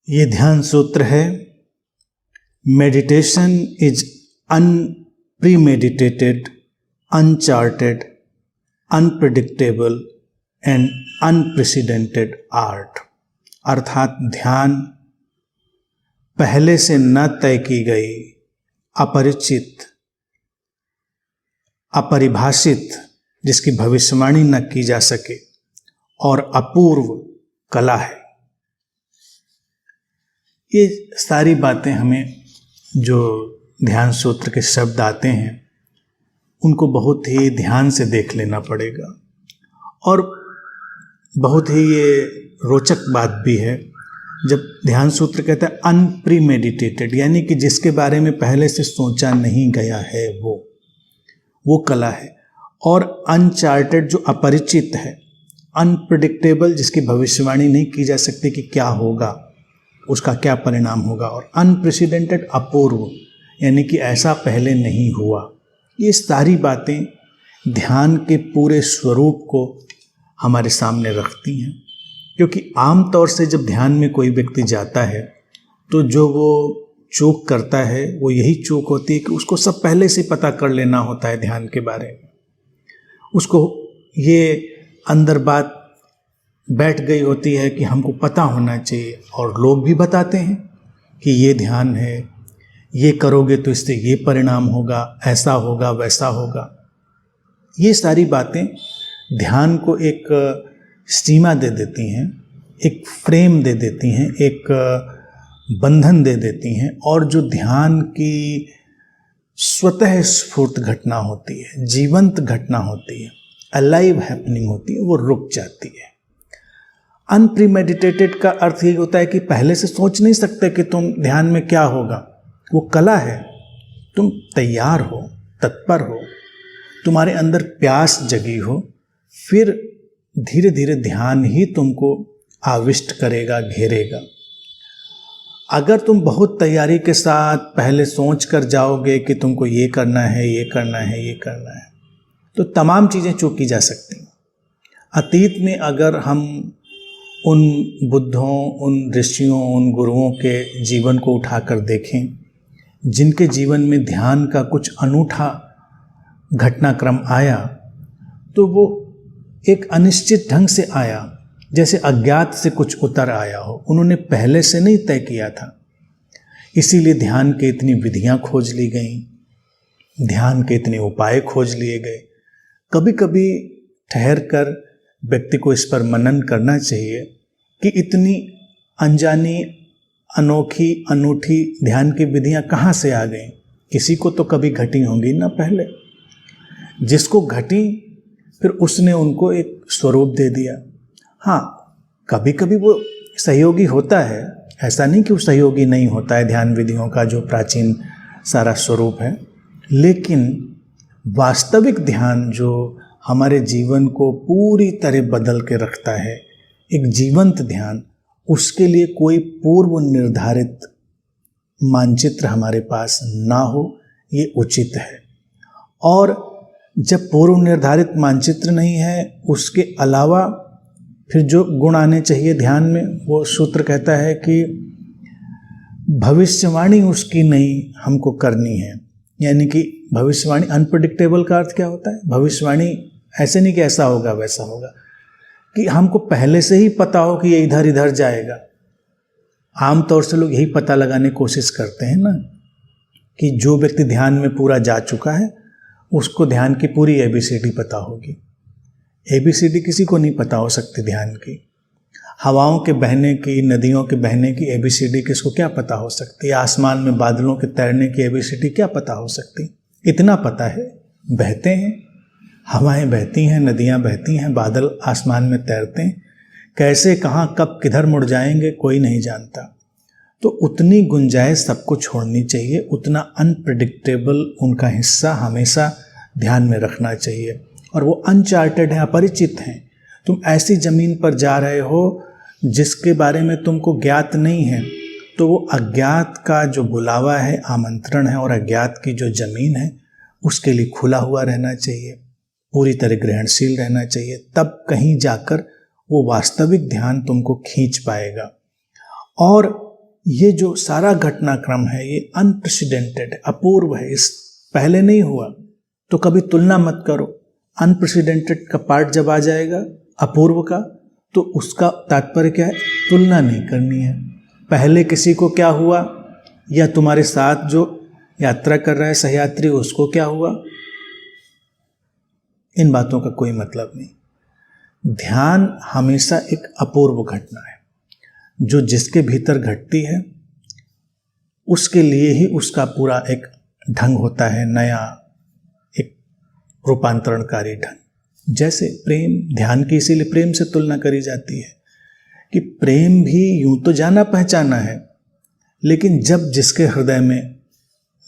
ये ध्यान सूत्र है, meditation is unpremeditated, uncharted, unpredictable and unprecedented art. अर्थात ध्यान पहले से न तय की गई, अपरिचित, अपरिभाषित, जिसकी भविष्यवाणी न की जा सके और अपूर्व कला है। ये सारी बातें हमें जो ध्यान सूत्र के शब्द आते हैं उनको बहुत ही ध्यान से देख लेना पड़ेगा। और बहुत ही ये रोचक बात भी है जब ध्यान सूत्र कहता है अनप्रीमेडिटेटेड, यानी कि जिसके बारे में पहले से सोचा नहीं गया है वो कला है। और अनचार्टेड जो अपरिचित है, अनप्रिडिक्टेबल जिसकी भविष्यवाणी नहीं की जा सकती कि क्या होगा, उसका क्या परिणाम होगा, और अनप्रेसिडेंटेड अपूर्व, यानी कि ऐसा पहले नहीं हुआ। ये सारी बातें ध्यान के पूरे स्वरूप को हमारे सामने रखती हैं। क्योंकि आम तौर से जब ध्यान में कोई व्यक्ति जाता है तो जो वो चूक करता है वो यही चूक होती है कि उसको सब पहले से पता कर लेना होता है ध्यान के बारे में। उसको ये अंदर बात बैठ गई होती है कि हमको पता होना चाहिए, और लोग भी बताते हैं कि ये ध्यान है, ये करोगे तो इससे ये परिणाम होगा, ऐसा होगा, वैसा होगा। ये सारी बातें ध्यान को एक सीमा दे देती हैं, एक फ्रेम दे देती हैं, एक बंधन दे देती हैं, और जो ध्यान की स्वतः स्फूर्त घटना होती है, जीवंत घटना होती है, अलाइव हैपनिंग होती है, वो रुक जाती है। अनप्रीमेडिटेटेड का अर्थ ये होता है कि पहले से सोच नहीं सकते कि तुम ध्यान में क्या होगा। वो कला है, तुम तैयार हो, तत्पर हो, तुम्हारे अंदर प्यास जगी हो, फिर धीरे धीरे ध्यान ही तुमको आविष्ट करेगा, घेरेगा। अगर तुम बहुत तैयारी के साथ पहले सोच कर जाओगे कि तुमको ये करना है, ये करना है, ये करना है, तो तमाम चीज़ें चूकी जा सकती हैं। अतीत में अगर हम उन बुद्धों, उन ऋषियों, उन गुरुओं के जीवन को उठाकर देखें जिनके जीवन में ध्यान का कुछ अनूठा घटनाक्रम आया, तो वो एक अनिश्चित ढंग से आया, जैसे अज्ञात से कुछ उतर आया हो। उन्होंने पहले से नहीं तय किया था, इसीलिए ध्यान के इतनी विधियां खोज ली गईं, ध्यान के इतने उपाय खोज लिए गए। कभी कभी ठहर कर व्यक्ति को इस पर मनन करना चाहिए कि इतनी अनजानी, अनोखी, अनूठी ध्यान की विधियां कहाँ से आ गईं। किसी को तो कभी घटी होंगी ना पहले, जिसको घटी फिर उसने उनको एक स्वरूप दे दिया। हाँ, कभी कभी वो सहयोगी होता है, ऐसा नहीं कि वो सहयोगी नहीं होता है ध्यान विधियों का जो प्राचीन सारा स्वरूप है, लेकिन वास्तविक ध्यान जो हमारे जीवन को पूरी तरह बदल के रखता है, एक जीवंत ध्यान, उसके लिए कोई पूर्व निर्धारित मानचित्र हमारे पास ना हो, ये उचित है। और जब पूर्व निर्धारित मानचित्र नहीं है, उसके अलावा फिर जो गुण आने चाहिए ध्यान में, वो सूत्र कहता है कि भविष्यवाणी उसकी नहीं हमको करनी है। यानी कि भविष्यवाणी, अनप्रेडिक्टेबल का अर्थ क्या होता है? भविष्यवाणी ऐसे नहीं कि ऐसा होगा वैसा होगा, कि हमको पहले से ही पता हो कि ये इधर इधर जाएगा। आमतौर से लोग यही पता लगाने की कोशिश करते हैं ना, कि जो व्यक्ति ध्यान में पूरा जा चुका है उसको ध्यान की पूरी ABCD पता होगी। ABCD किसी को नहीं पता हो सकती ध्यान की। हवाओं के बहने की, नदियों के बहने की ABCD किसको क्या पता हो सकती है? आसमान में बादलों के तैरने की ABCD क्या पता हो सकती? इतना पता है, बहते हैं, हवाएं बहती हैं, नदियां बहती हैं, बादल आसमान में तैरते हैं, कैसे, कहाँ, कब, किधर मुड़ जाएंगे कोई नहीं जानता। तो उतनी गुंजाइश सबको छोड़नी चाहिए, उतना अनप्रेडिक्टेबल उनका हिस्सा हमेशा ध्यान में रखना चाहिए। और वो अनचार्टेड हैं, अपरिचित हैं। तुम ऐसी ज़मीन पर जा रहे हो जिसके बारे में तुमको ज्ञात नहीं है, तो वो अज्ञात का जो बुलावा है, आमंत्रण है, और अज्ञात की जो ज़मीन है उसके लिए खुला हुआ रहना चाहिए, पूरी तरह ग्रहणशील रहना चाहिए। तब कहीं जाकर वो वास्तविक ध्यान तुमको खींच पाएगा। और ये जो सारा घटनाक्रम है ये अनप्रेसिडेंटेड है, अपूर्व है, इस पहले नहीं हुआ। तो कभी तुलना मत करो। अनप्रेसिडेंटेड का पार्ट जब आ जाएगा अपूर्व का, तो उसका तात्पर्य क्या है? तुलना नहीं करनी है। पहले किसी को क्या हुआ, या तुम्हारे साथ जो यात्रा कर रहा है सहयात्री उसको क्या हुआ, इन बातों का कोई मतलब नहीं। ध्यान हमेशा एक अपूर्व घटना है, जो जिसके भीतर घटती है उसके लिए ही उसका पूरा एक ढंग होता है, नया एक रूपांतरणकारी ढंग। जैसे प्रेम, ध्यान की इसीलिए प्रेम से तुलना करी जाती है कि प्रेम भी यूं तो जाना पहचाना है, लेकिन जब जिसके हृदय में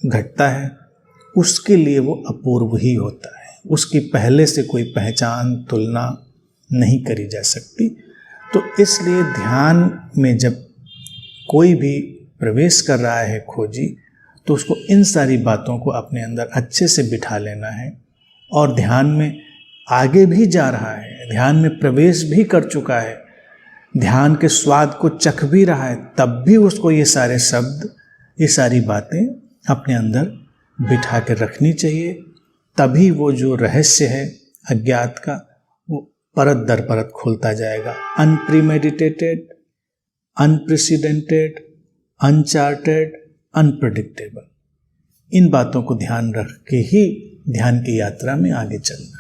घटता है उसके लिए वो अपूर्व ही होता है, उसकी पहले से कोई पहचान तुलना नहीं करी जा सकती। तो इसलिए ध्यान में जब कोई भी प्रवेश कर रहा है खोजी, तो उसको इन सारी बातों को अपने अंदर अच्छे से बिठा लेना है, और ध्यान में आगे भी जा रहा है, ध्यान में प्रवेश भी कर चुका है, ध्यान के स्वाद को चख भी रहा है, तब भी उसको ये सारे शब्द, ये सारी बातें अपने अंदर बिठा के रखनी चाहिए। तभी वो जो रहस्य है अज्ञात का, वो परत दर परत खुलता जाएगा। अनप्रीमेडिटेटेड, अनप्रेसिडेंटेड, अनचार्टेड, अनप्रेडिक्टेबल, इन बातों को ध्यान रख के ही ध्यान की यात्रा में आगे चलना।